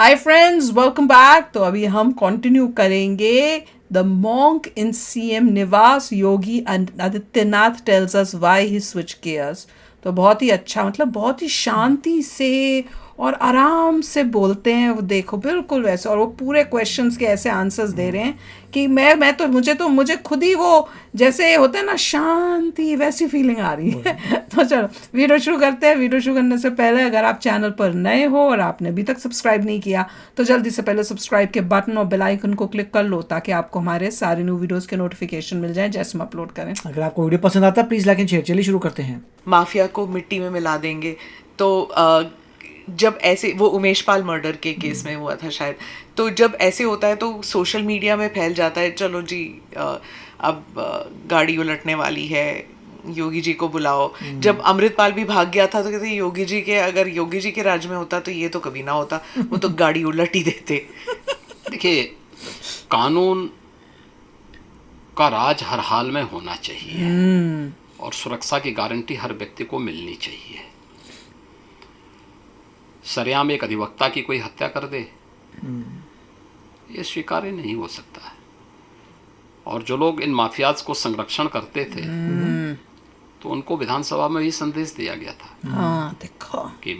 Hi friends, welcome back. तो अभी हम कंटिन्यू करेंगे द मॉन्क इन सीएम निवास, Yogi Adityanath tells us why he switch gears. तो बहुत ही अच्छा, मतलब बहुत ही शांति से और आराम से बोलते हैं वो, देखो बिल्कुल वैसे। और वो पूरे क्वेश्चंस के ऐसे आंसर्स दे रहे हैं कि मैं तो मुझे खुद ही वो जैसे होता है ना, शांति, वैसी फीलिंग आ रही है। तो चलो वीडियो शुरू करते हैं। वीडियो शुरू करने से पहले अगर आप चैनल पर नए हो और आपने अभी तक सब्सक्राइब नहीं किया तो जल्दी से पहले सब्सक्राइब के बटन और बेल आइकन को क्लिक कर लो, ताकि आपको हमारे सारे न्यू वीडियोस के नोटिफिकेशन मिल जाएं जैसे हम अपलोड करें। अगर आपको वीडियो पसंद आता है प्लीज लाइक एंड शेयर। चलिए शुरू करते हैं। माफिया को मिट्टी में मिला देंगे। तो जब ऐसे वो उमेश पाल मर्डर के केस में हुआ था शायद, तो जब ऐसे होता है तो सोशल मीडिया में फैल जाता है, चलो जी अब गाड़ी उलटने वाली है, योगी जी को बुलाओ। जब अमृतपाल भी भाग गया था तो कहते योगी जी के, अगर योगी जी के राज में होता तो ये तो कभी ना होता, वो तो गाड़ी उलट ही देते। देखिए, कानून का राज हर हाल में होना चाहिए और सुरक्षा की गारंटी हर व्यक्ति को मिलनी चाहिए। सरेआम एक अधिवक्ता की कोई हत्या कर दे, ये स्वीकार्य नहीं हो सकता है। और जो लोग इन माफियाज को संरक्षण करते थे तो उनको विधानसभा में भी संदेश दिया गया था हाँ देखो कि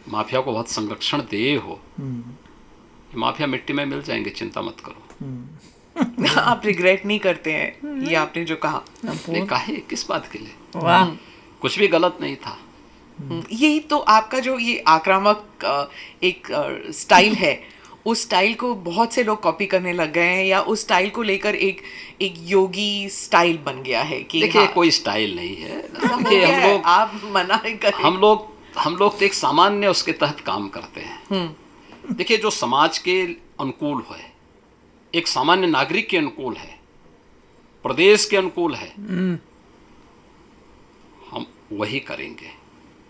माफिया को बहुत संरक्षण दे हो, ये माफिया मिट्टी में मिल जाएंगे, चिंता मत करो। आप रिग्रेट नहीं करते हैं ये आपने जो कहा? नहीं, काहे, किस बात के लिए? वाह, कुछ भी गलत नहीं था। यही तो आपका जो ये आक्रामक एक स्टाइल है, उस स्टाइल को बहुत से लोग कॉपी करने लग गए हैं, या उस स्टाइल को लेकर एक योगी स्टाइल बन गया है कि देखिए, हाँ, कोई स्टाइल नहीं है। हो देखिए, गया हम है, लोग आप मना करें। हम लोग तो एक सामान्य उसके तहत काम करते हैं। देखिए, जो समाज के अनुकूल है, एक सामान्य नागरिक के अनुकूल है, प्रदेश के अनुकूल है, हम वही करेंगे।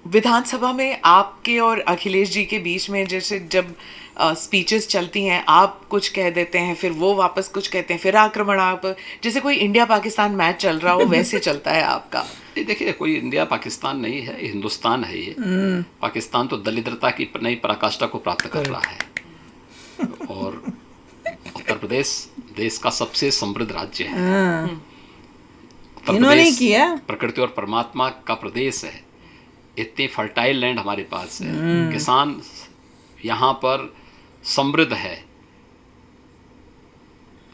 विधानसभा में आपके और अखिलेश जी के बीच में जैसे जब स्पीचेस चलती हैं, आप कुछ कह देते हैं, फिर वो वापस कुछ कहते हैं, फिर आक्रमण, आप जैसे कोई इंडिया पाकिस्तान मैच चल रहा हो वैसे चलता है आपका। ये देखिए, कोई इंडिया पाकिस्तान नहीं है, ये हिंदुस्तान है। ये पाकिस्तान तो दलिद्रता की नई पराकाष्ठा को प्राप्त कर रहा है। और उत्तर प्रदेश देश का सबसे समृद्ध राज्य है। उत्तर इन्होंने प्रदेश किया। प्रकृति और परमात्मा का प्रदेश है। इतनी फर्टाइल लैंड हमारे पास है, किसान यहाँ पर समृद्ध है,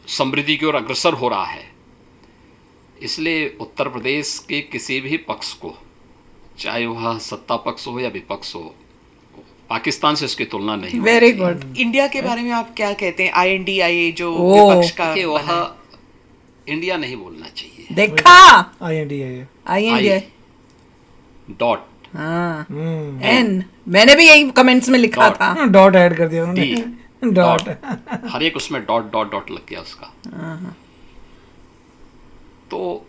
समृद्धि की ओर अग्रसर हो रहा है। इसलिए उत्तर प्रदेश के किसी भी पक्ष को, चाहे वह सत्ता पक्ष हो या विपक्ष हो, पाकिस्तान से उसकी तुलना नहीं होनी वेरी चाहिए। गुड। इंडिया के बारे में आप क्या कहते हैं? INDIA जो ओ, विपक्ष का देखिए, बना है। वह इंडिया नहीं बोलना चाहिए। देखा, INDIA। आई इंडिया। डॉट हाँ, एन, मैंने भी यही कमेंट्स में लिखा Dot. था। डॉट ऐड कर दिया डी उन्होंने। डॉट। हर एक उसमें डॉट डॉट डॉट लग गया उसका। तो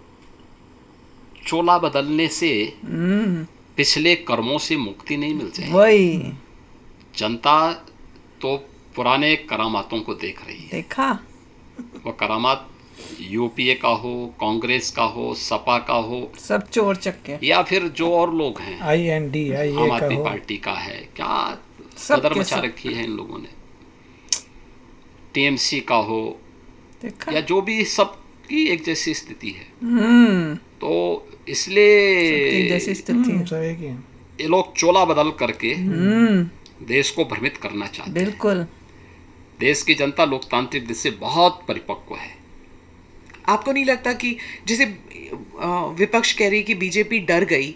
चोला बदलने से पिछले कर्मों से मुक्ति नहीं मिल जाएगी। वही जनता तो पुराने करामातों को देख रही है। देखा, वह करामात यूपीए का हो, कांग्रेस का हो, सपा का हो, सब चोर चक्के, या फिर जो और लोग हैं, INDIA आम का आदमी हो। पार्टी का है, क्या सब कदर के मचा सब। रखी है इन लोगों ने। टीएमसी का हो, देखा। या जो भी, सबकी एक जैसी स्थिति है। तो इसलिए जैसी स्थिति है। सही की। ये लोग चोला बदल करके देश को भ्रमित करना चाहते हैं। बिल्कुल। देश की जनता लोकतांत्रिक दृष्टि से बहुत परिपक्व है। आपको नहीं लगता कि जैसे विपक्ष कह रही है कि बीजेपी डर गई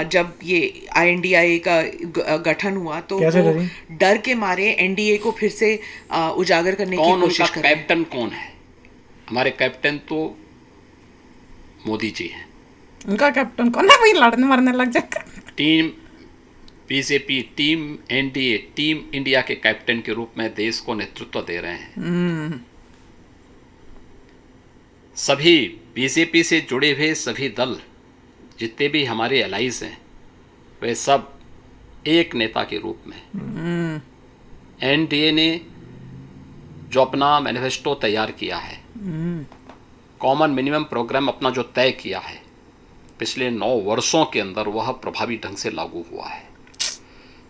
जब ये INDIA का गठन हुआ, तो कैसे वो डरी? डर के मारे NDA को फिर से उजागर करने की कौन कोशिश उनका कर रहे हैं। कैप्टन कौन है? हमारे कैप्टन तो मोदी जी हैं। उनका कैप्टन कौन है? वही लड़ने मरने लग जाएगा। Team BJP, team NDA, team India के कैप्टन के रूप में देश को नेतृत्व दे रहे हैं। सभी बीजेपी से जुड़े हुए सभी दल, जितने भी हमारे एलाइज हैं, वे सब एक नेता के रूप में। NDA ने जो अपना मैनिफेस्टो तैयार किया है, कॉमन मिनिमम प्रोग्राम अपना जो तय किया है, पिछले 9 वर्षों के अंदर वह प्रभावी ढंग से लागू हुआ है।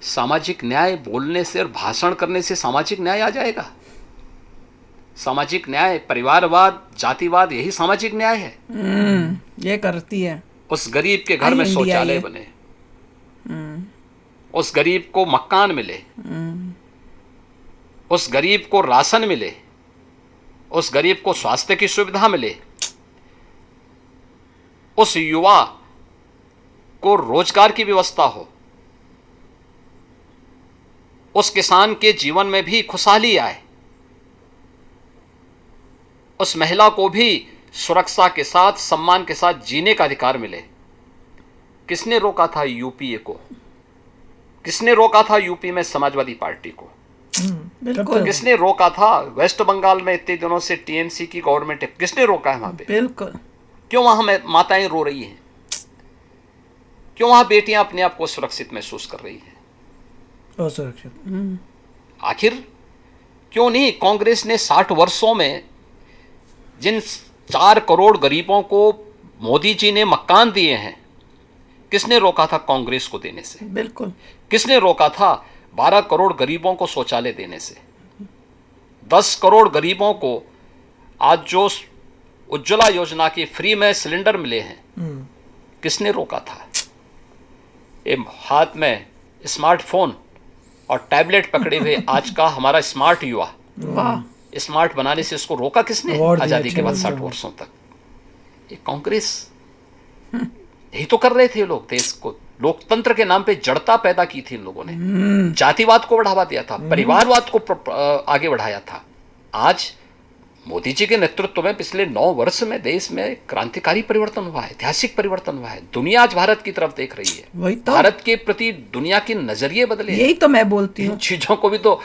सामाजिक न्याय बोलने से और भाषण करने से सामाजिक न्याय आ जाएगा? सामाजिक न्याय, परिवारवाद, जातिवाद, यही सामाजिक न्याय है। ये करती है। उस गरीब के घर में इंडिया शौचालय ये। बने, उस गरीब को मकान मिले, उस गरीब को राशन मिले, उस गरीब को स्वास्थ्य की सुविधा मिले, उस युवा को रोजगार की व्यवस्था हो, उस किसान के जीवन में भी खुशहाली आए, उस महिला को भी सुरक्षा के साथ, सम्मान के साथ जीने का अधिकार मिले। किसने रोका था यूपीए को? किसने रोका था यूपी में समाजवादी पार्टी को? बिल्कुल किसने रोका था वेस्ट बंगाल में इतने दिनों से टीएमसी की गवर्नमेंट है? किसने रोका है वहां पे? बिल्कुल। क्यों वहां माताएं रो रही हैं? क्यों वहां बेटियां अपने आप को सुरक्षित महसूस कर रही हैं? असुरक्षित। आखिर क्यों नहीं कांग्रेस ने 60 वर्षों में जिन 4 करोड़ गरीबों को मोदी जी ने मकान दिए हैं, किसने रोका था कांग्रेस को देने से? बिल्कुल। किसने रोका था 12 करोड़ गरीबों को शौचालय देने से? 10 करोड़ गरीबों को आज जो उज्ज्वला योजना की फ्री में सिलेंडर मिले हैं, किसने रोका था? ये हाथ में स्मार्टफोन और टैबलेट पकड़े हुए आज का हमारा स्मार्ट युवा, वाह। स्मार्ट बनाने से इसको रोका किसने अवार्ड दिया, आजादी के बाद 60 वर्षों तक? ये कांग्रेस, यही तो कर रहे थे लोग। देश को लोकतंत्र के नाम पे जड़ता पैदा की थी इन लोगों ने, जातिवाद को बढ़ावा दिया था, परिवारवाद को आगे बढ़ाया था। आज मोदी जी के नेतृत्व में पिछले 9 वर्ष में देश में क्रांतिकारी परिवर्तन हुआ है, ऐतिहासिक परिवर्तन हुआ है। दुनिया आज भारत की तरफ देख रही है, वही तो। भारत के प्रति दुनिया के नजरिए बदले हैं। यही तो मैं बोलती इन हूँ। चीजों को भी तो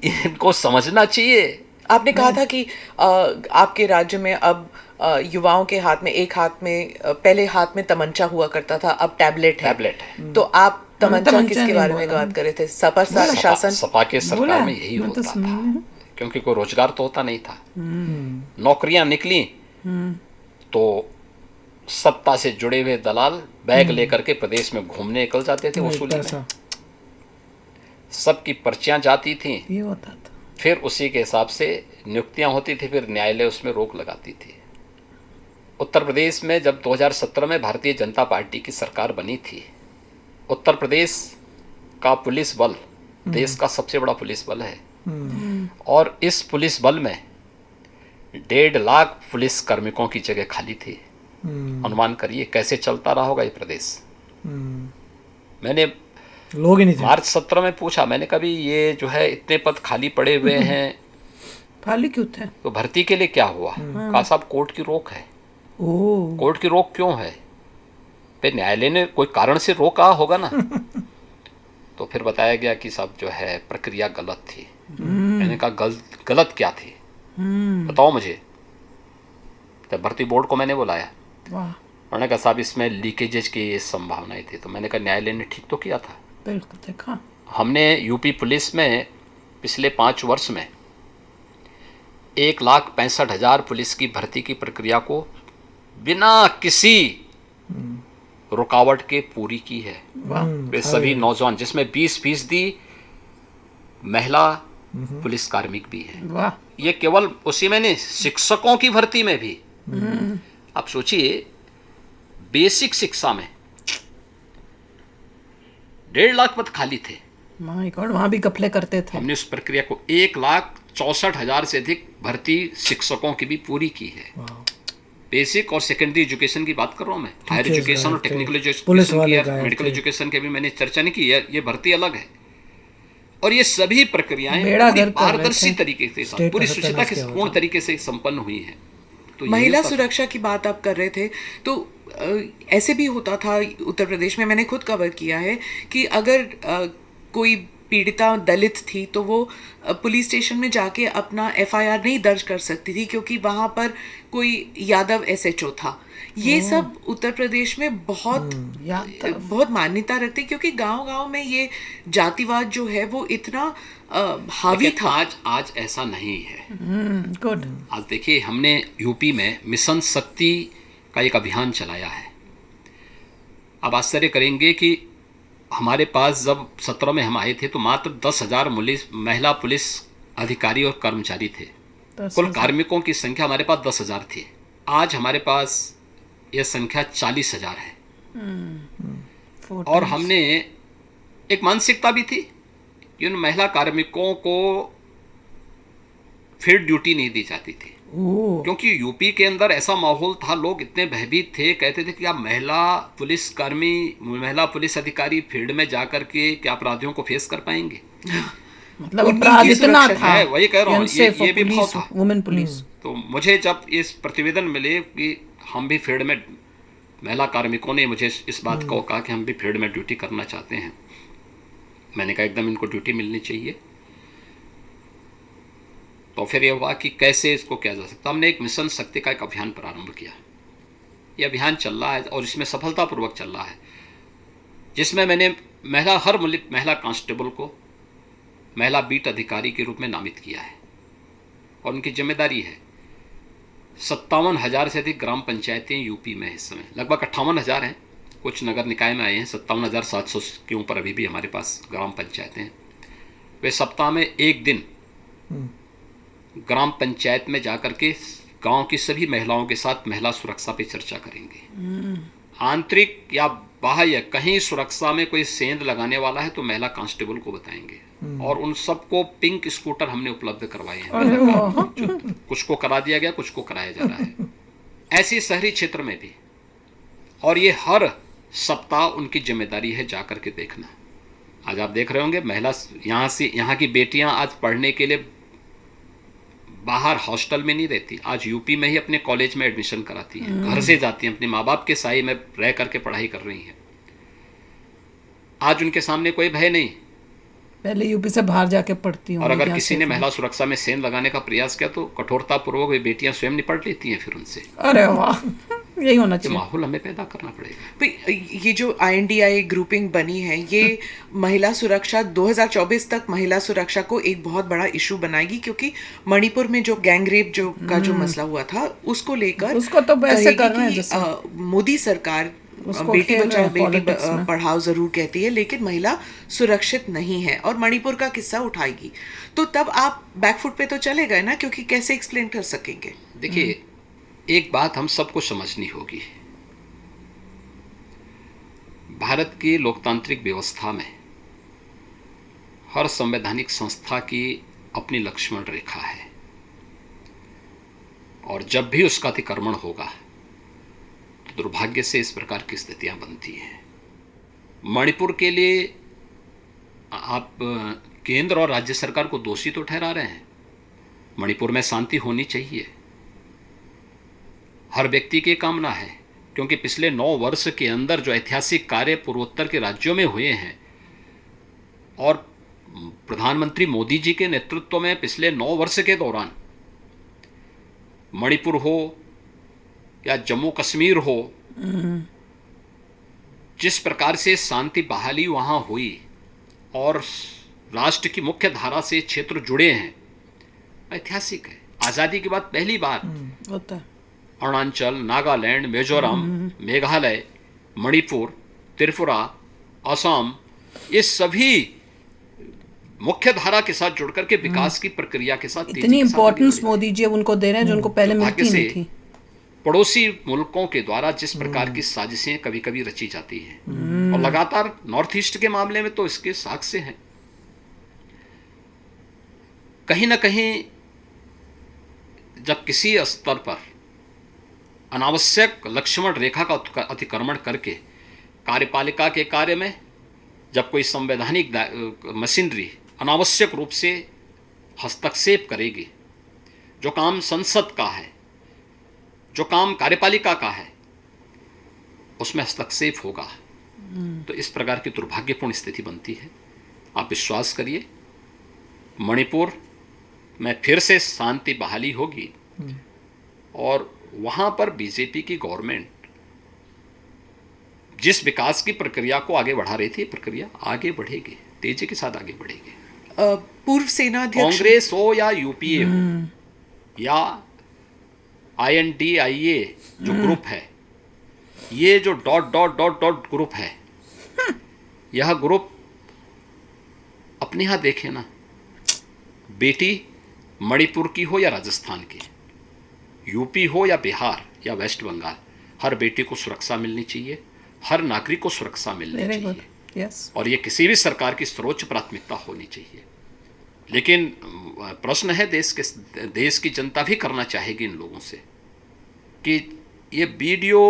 इनको समझना चाहिए। आपने कहा था कि आपके राज्य में अब युवाओं के हाथ में, एक हाथ में पहले हाथ में तमंचा हुआ करता था, अब टैबलेट है। टैबलेट है। तो आप तमंचा तमंचा किसके नहीं बारे में बोला। बात कर रहे थे? सपा शासन। सपा के बोला सरकार है, में यही मैं तो होता सुनी था, हूँ। क्योंकि कोई रोजगार तो होता नहीं था। नौकरियां निकली तो सत्ता से जुड़े हुए दलाल बैग लेकर के प्रदेश में घूमने निकल जाते थे वसूली में। पैसा। सबकी पर्चियां जाती थी, ये होता था। फिर उसी के हिसाब से नियुक्तियां होती थी, फिर न्यायालय उसमें रोक लगाती थी। उत्तर प्रदेश में जब 2017 में भारतीय जनता पार्टी की सरकार बनी थी, उत्तर प्रदेश का पुलिस बल देश का सबसे बड़ा पुलिस बल है, और इस पुलिस बल में 1.5 लाख पुलिस कार्मिकों की जगह खाली थी। अनुमान करिए कैसे चलता रहा होगा ये प्रदेश। मैंने लोग ही नहीं थे। मार्च 17 में पूछा, मैंने कभी ये जो है इतने पद खाली पड़े हुए हैं खाली क्यों थे? तो भर्ती के लिए क्या हुआ? कहा साहब कोर्ट की रोक है। ओह। कोर्ट की रोक क्यों है? फिर न्यायालय ने कोई कारण से रोका होगा ना। तो फिर बताया गया कि साहब जो है प्रक्रिया गलत थी। मैंने कहा गलत क्या थी बताओ मुझे। तब भर्ती बोर्ड को मैंने बुलाया, वाह। उन्होंने कहा साहब इसमें लीकेजेज की संभावनाएं थी। तो मैंने कहा न्यायालय ने ठीक तो किया था। बिल्कुल देखा। हमने यूपी पुलिस में पिछले 5 वर्ष में 1,65,000 पुलिस की भर्ती की प्रक्रिया को बिना किसी रुकावट के पूरी की है। वे सभी नौजवान, जिसमें 20% महिला पुलिस कार्मिक भी है। वाह। ये केवल उसी में नहीं, शिक्षकों की भर्ती में भी। आप सोचिए बेसिक शिक्षा में 1.5 लाख पद खाली थे। माय गॉड, वहाँ भी घपले करते थे। हमने उस प्रक्रिया को 1,64,000 से अधिक भर्ती शिक्षकों की भी पूरी की है। बेसिक और सेकेंडरी एजुकेशन की बात कर रहा हूँ मैं, हायर एजुकेशन और टेक्निकल पुलिस एजुकेशन वाले की, गायब मेडिकल थे। एजुकेशन की भी मैंने चर्चा नहीं की। ये भर्ती अलग है, और ये सभी प्रक्रियाएं बेड़ा पूरी गर्क कर रहे पारदर्शी थे। तरीके से, स्टेट पूरी का शुचिता सत्यानाश के किया हुआ पूर्ण था। तरीके से संपन्न हुई है। तो यही महिला होता था। सुरक्षा की बात आप कर रहे थे, तो ऐसे भी होता था उत्तर प्रदेश में, मैंने खुद कवर किया है कि अगर कोई पीड़िता दलित थी तो वो पुलिस स्टेशन में जाके अपना एफआईआर नहीं दर्ज कर सकती थी, क्योंकि वहाँ पर कोई यादव एसएचओ था। ये सब उत्तर प्रदेश में बहुत मान्यता रखते, क्योंकि गांव-गांव में ये जातिवाद जो है वो इतना हावी लेकिन था। आज ऐसा नहीं है। गुड। आज देखिए हमने यूपी में मिशन शक्ति का एक अभियान चलाया है। आप आश्चर्य करेंगे कि हमारे पास जब 17 में हम आए थे तो मात्र 10,000 महिला पुलिस अधिकारी और कर्मचारी थे। कुल कार्मिकों की संख्या हमारे पास 10,000 थी। आज हमारे पास यह संख्या 40,000 है। और हमने एक मानसिकता भी थी कि उन महिला कार्मिकों को फिर ड्यूटी नहीं दी जाती थी, क्योंकि यूपी के अंदर ऐसा माहौल था, लोग इतने भयभीत थे, कहते थे कि आप महिला पुलिसकर्मी, महिला पुलिस अधिकारी फील्ड में जाकर के क्या अपराधियों को फेस कर पाएंगे। मतलब उनकी अपराध इतना सुरक्षा था। है, वही कह रहा हूँ, ये भी भाव था। Women police. तो मुझे जब इस प्रतिवेदन मिले कि हम भी फील्ड में, महिला कार्मिकों ने मुझे इस बात को कहा कि हम भी फील्ड में ड्यूटी करना चाहते हैं, मैंने कहा एकदम इनको ड्यूटी मिलनी चाहिए। तो फिर ये हुआ कि कैसे इसको किया जा सकता। हमने एक मिशन शक्ति का एक अभियान प्रारंभ किया। ये अभियान चल रहा है और इसमें सफलतापूर्वक चल रहा है, जिसमें मैंने हर महिला कांस्टेबल को महिला बीट अधिकारी के रूप में नामित किया है। और उनकी जिम्मेदारी है 57,000 से अधिक ग्राम पंचायतें यूपी में इस समय, लगभग 58,000 हैं, कुछ नगर निकाय में आए हैं, 57,700 के ऊपर अभी भी हमारे पास ग्राम पंचायतें हैं। वे सप्ताह में एक दिन ग्राम पंचायत में जाकर के गांव की सभी महिलाओं के साथ महिला सुरक्षा पे चर्चा करेंगे। आंतरिक या बाह्य कहीं सुरक्षा में कोई सेंध लगाने वाला है तो महिला कांस्टेबल को बताएंगे। और उन सबको पिंक स्कूटर हमने उपलब्ध करवाए हैं। कुछ को करा दिया गया, कुछ को कराया जा रहा है, ऐसी शहरी क्षेत्र में भी। और ये हर सप्ताह उनकी जिम्मेदारी है जाकर के देखना। आज आप देख रहे होंगे महिला यहाँ की बेटियां आज पढ़ने के लिए बाहर हॉस्टल में नहीं रहती, आज यूपी में ही अपने कॉलेज में एडमिशन कराती हैं, घर से जाती हैं, अपने माँ बाप के साए में रह करके पढ़ाई कर रही हैं। आज उनके सामने कोई भय नहीं। पहले यूपी से बाहर जाके पढ़ती हूँ। और अगर किसी ने महिला सुरक्षा में सेंध लगाने का प्रयास किया तो कठोरता पूर्वक वे बेटियां स्वयं निपट लेती हैं फिर उनसे। अरे वाह, यही होना ये चाहिए। माहौल हमें पैदा करना पड़ेगा। भाई ये जो INDI ग्रुपिंग बनी है, ये महिला सुरक्षा 2024 तक महिला सुरक्षा को एक बहुत बड़ा इशू बनाएगी, क्योंकि मणिपुर में जो गैंग रेप का जो मसला हुआ था उसको लेकर उसको तो वैसे कहेगी कर रहे हैं कि, जैसे मोदी सरकार उसको बेटी खेल रहे बचाओ हैं बेटी politics में। पढ़ाओ जरूर कहती है, लेकिन महिला सुरक्षित नहीं है और मणिपुर का किस्सा उठाएगी, तो तब आप बैकफुट पे तो चले गए ना, क्योंकि कैसे एक्सप्लेन कर सकेंगे। देखिए, एक बात हम सबको समझनी होगी, भारत की लोकतांत्रिक व्यवस्था में हर संवैधानिक संस्था की अपनी लक्ष्मण रेखा है, और जब भी उसका अतिक्रमण होगा तो दुर्भाग्य से इस प्रकार की स्थितियां बनती हैं। मणिपुर के लिए आप केंद्र और राज्य सरकार को दोषी तो ठहरा रहे हैं। मणिपुर में शांति होनी चाहिए, हर व्यक्ति की कामना है, क्योंकि पिछले 9 वर्ष के अंदर जो ऐतिहासिक कार्य पूर्वोत्तर के राज्यों में हुए हैं और प्रधानमंत्री मोदी जी के नेतृत्व में पिछले 9 वर्ष के दौरान मणिपुर हो या जम्मू कश्मीर हो, जिस प्रकार से शांति बहाली वहाँ हुई और राष्ट्र की मुख्य धारा से क्षेत्र जुड़े हैं, ऐतिहासिक है। आज़ादी के बाद पहली बार होता है। अरुणाचल, नागालैंड, मिजोरम, मेघालय, मणिपुर, त्रिपुरा, असम, ये सभी मुख्य धारा के साथ जुड़ करके विकास की प्रक्रिया के साथ तेजी इतनी के साथ आगे इम्पोर्टेंस बढ़े। मोदी जी अब उनको दे रहे हैं जो उनको पहले दुर्भाग्य मिलती नहीं से थी। पड़ोसी मुल्कों के द्वारा जिस प्रकार की साजिशें कभी कभी रची जाती हैं, और लगातार नॉर्थ ईस्ट के मामले में तो इसके साक्ष्य हैं। कहीं ना कहीं जब किसी स्तर पर अनावश्यक लक्ष्मण रेखा का अतिक्रमण करके कार्यपालिका के कार्य में जब कोई संवैधानिक मशीनरी अनावश्यक रूप से हस्तक्षेप करेगी, जो काम संसद का है, जो काम कार्यपालिका का है, उसमें हस्तक्षेप होगा, तो इस प्रकार की दुर्भाग्यपूर्ण स्थिति बनती है। आप विश्वास करिए, मणिपुर में फिर से शांति बहाली होगी और वहाँ पर बीजेपी की गवर्नमेंट जिस विकास की प्रक्रिया को आगे बढ़ा रही थी, प्रक्रिया आगे बढ़ेगी, तेजी के साथ आगे बढ़ेगी। पूर्व सेना अध्यक्ष कांग्रेस हो या यूपीए हो या INDIA जो ग्रुप है, ये जो dot dot dot dot group है, यह ग्रुप अपने यहाँ देखें ना, बेटी मणिपुर की हो या राजस्थान की, यूपी हो या बिहार या वेस्ट बंगाल, हर बेटी को सुरक्षा मिलनी चाहिए, हर नागरिक को सुरक्षा मिलनी वेरी गुड, चाहिए, यस। और ये किसी भी सरकार की सर्वोच्च प्राथमिकता होनी चाहिए। लेकिन प्रश्न है, देश की जनता भी करना चाहेगी इन लोगों से कि ये वीडियो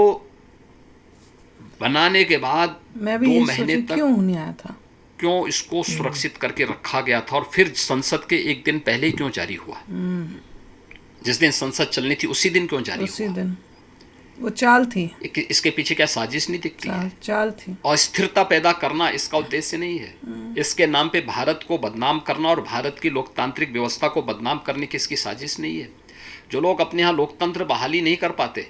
बनाने के बाद मैं भी 2 ये महीने सोची तक क्यों नहीं आया था, क्यों इसको सुरक्षित करके रखा गया था, और फिर संसद के एक दिन पहले ही क्यों जारी हुआ? जिस दिन संसद चलनी थी उसी दिन क्यों जारी उसी हुआ? दिन वो चाल थी, इसके पीछे क्या साजिश नहीं दिखती है? चाल थी। अस्थिरता पैदा करना इसका उद्देश्य नहीं है। इसके नाम पे भारत को बदनाम करना और भारत की लोकतांत्रिक व्यवस्था को बदनाम करने की इसकी साजिश नहीं है। जो लोग अपने यहाँ लोकतंत्र बहाली नहीं कर पाते,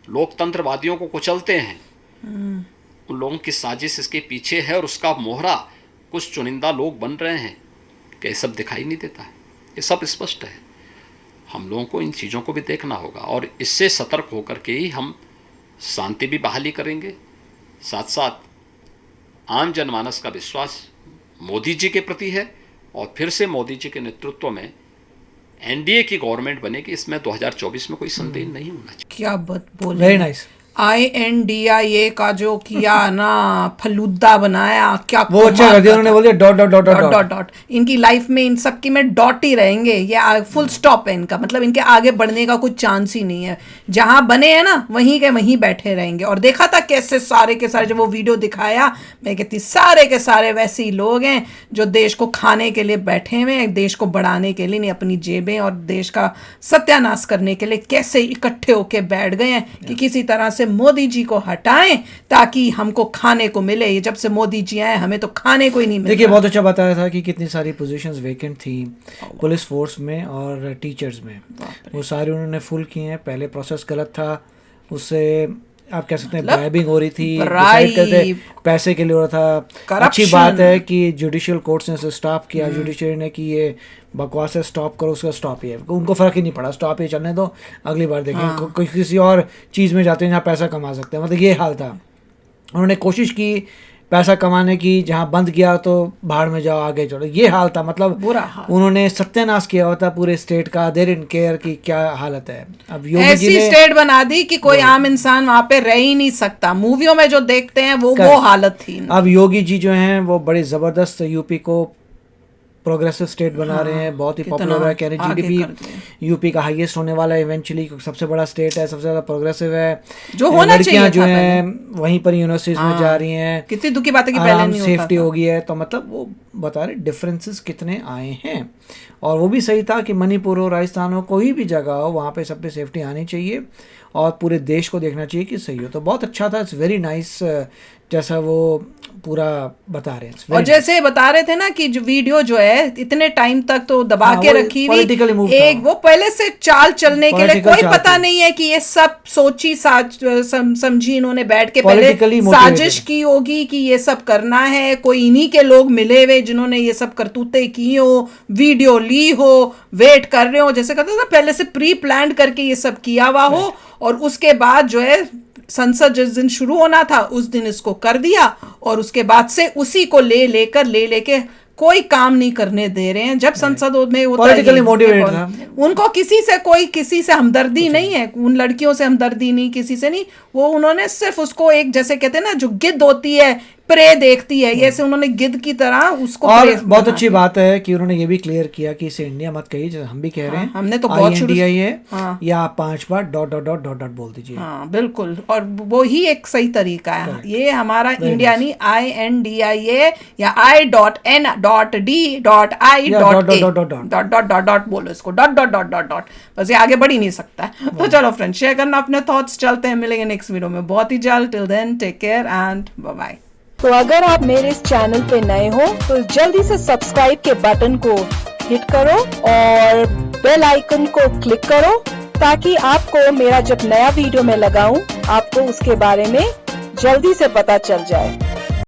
लोकतंत्रवादियों को कुचलते हैं, उन लोगों की साजिश इसके पीछे है, और उसका मोहरा कुछ चुनिंदा लोग बन रहे हैं कि सब दिखाई नहीं देता है। ये सब स्पष्ट है। हम लोगों को इन चीज़ों को भी देखना होगा, और इससे सतर्क होकर के ही हम शांति भी बहाली करेंगे। साथ साथ आम जनमानस का विश्वास मोदी जी के प्रति है, और फिर से मोदी जी के नेतृत्व में एनडीए की गवर्नमेंट बनेगी, इसमें 2024 में कोई संदेह नहीं होना चाहिए। क्या बात बोले, वेरी नाइस। INDIA का जो किया ना, फलूदा बनाया, क्या वो अच्छा कर दिया उन्होंने, बोल दिया dot dot dot dot dot. Dot. इनकी लाइफ में इन सब की में डॉट ही रहेंगे, ये फुल स्टॉप है इनका, मतलब इनके आगे बढ़ने का कुछ चांस ही नहीं है। जहां बने हैं ना वहीं के वहीं बैठे रहेंगे। और देखा था कैसे सारे के सारे, जब वो वीडियो दिखाया, मैं कहती सारे के सारे वैसे ही लोग हैं जो देश को खाने के लिए बैठे हुए हैं, देश को बढ़ाने के लिए नहीं, अपनी जेबें और देश का सत्यानाश करने के लिए कैसे इकट्ठे होके बैठ गए हैं कि किसी तरह से मोदी जी को हटाएं ताकि हमको खाने को मिले। ये जब से मोदी जी आए हमें तो खाने को ही नहीं मिल देखिए रहा। बहुत अच्छा बताया था कि कितनी सारी पोजीशंस वेकेंट थी पुलिस फोर्स में और टीचर्स में, वो सारे उन्होंने फुल किए हैं। पहले प्रोसेस गलत था, उससे आप कह सकते हैं ब्राइबिंग हो रही थी, डिसाइड करते पैसे के लिए हो रहा था। अच्छी बात है कि जुडिशियल कोर्ट्स ने स्टॉप किया, जुडिशरी ने कि ये बकवास है स्टॉप करो, उसका स्टॉप ही है, उनको फर्क ही नहीं पड़ा, स्टॉप ही चलने दो, अगली बार देखें किसी और चीज़ में जाते हैं जहाँ पैसा कमा सकते हैं। मतलब ये हाल था। उन्होंने कोशिश की पैसा कमाने की, जहाँ बंद किया तो भाड़ में जाओ, आगे चलो, ये हाल था। मतलब बुरा हाल। उन्होंने सत्यानाश किया होता पूरे स्टेट का, दे डिडंट केयर कि क्या हालत है। अब योगी जी ऐसी ने स्टेट बना दी कि कोई आम इंसान वहां पे रह ही नहीं सकता। मूवियों में जो देखते हैं वो हालत थी। अब योगी जी जो हैं वो बड़े जबरदस्त यूपी को प्रोग्रेसिव स्टेट बना रहे हैं, बहुत ही पॉपुलर है। कह रहे जीडीपी यूपी का हाईएस्ट होने वाला है इवेंचुअली, सबसे बड़ा स्टेट है, सबसे ज्यादा प्रोग्रेसिव है, जो होना चाहिए। लड़कियां जो हैं वहीं पर यूनिवर्सिटीज में जा रही हैं, कितनी दुखी बात है कि पहले नहीं होता सेफ्टी हो गई है। तो मतलब वो बता रहे डिफरेंसेस कितने आए हैं। और वो भी सही था कि मणिपुर हो, राजस्थान हो, कोई भी जगह हो, वहाँ पे सब पे सेफ्टी आनी चाहिए और पूरे देश को देखना चाहिए कि सही हो। तो बहुत अच्छा था, इट्स वेरी नाइस जैसा वो पूरा बता रहे हैं। और जैसे बता रहे थे ना कि जो वीडियो जो है इतने टाइम तक तो दबा के रखी हुई, एक वो पहले से चाल चलने के लिए कोई पता नहीं है कि ये सब सोची समझी इन्होंने बैठ के पहले साजिश की होगी कि ये सब करना है। कोई इन्हीं के लोग मिले हुए जिन्होंने ये सब करतूतें की हो, वीडियो ली हो, वेट कर रहे हो, जैसे कहते थे पहले से प्री प्लान करके ये सब किया हुआ हो, और उसके बाद जो है संसद जिस दिन शुरू होना था उस दिन इसको कर दिया, और उसके बाद से उसी को लेके कोई काम नहीं करने दे रहे हैं। जब संसद में पॉलिटिकली मोटिवेटेड था, उनको किसी से हमदर्दी नहीं है, उन लड़कियों से हमदर्दी नहीं, किसी से नहीं। वो उन्होंने सिर्फ उसको एक, जैसे कहते हैं ना जो गिद्ध होती है प्रे देखती है, ऐसे उन्होंने गिद्ध की तरह उसको। और बहुत अच्छी बात है कि उन्होंने ये भी क्लियर किया कि इसे इंडिया मत कहिए, जैसे हम भी कह रहे हैं। हमने तो बहुत शुरू है या 5 बार dot dot dot dot dot बोल दीजिए। हाँ बिल्कुल, और वो ही एक सही तरीका है। ये हमारा इंडिया नहीं, INDIA या I.N.D.I.A डॉट बोलो इसको, डॉट, बस ये आगे बढ़ ही नहीं सकता है। तो चलो फ्रेंड, शेयर करना अपने थॉट्स, चलते हैं, मिलेंगे नेक्स्ट वीडियो में बहुत ही जल्द। Till then take care and bye bye. तो अगर आप मेरे इस चैनल पे नए हो तो जल्दी से सब्सक्राइब के बटन को हिट करो और बेल आइकन को क्लिक करो, ताकि आपको मेरा जब नया वीडियो मैं लगाऊं आपको उसके बारे में जल्दी से पता चल जाए।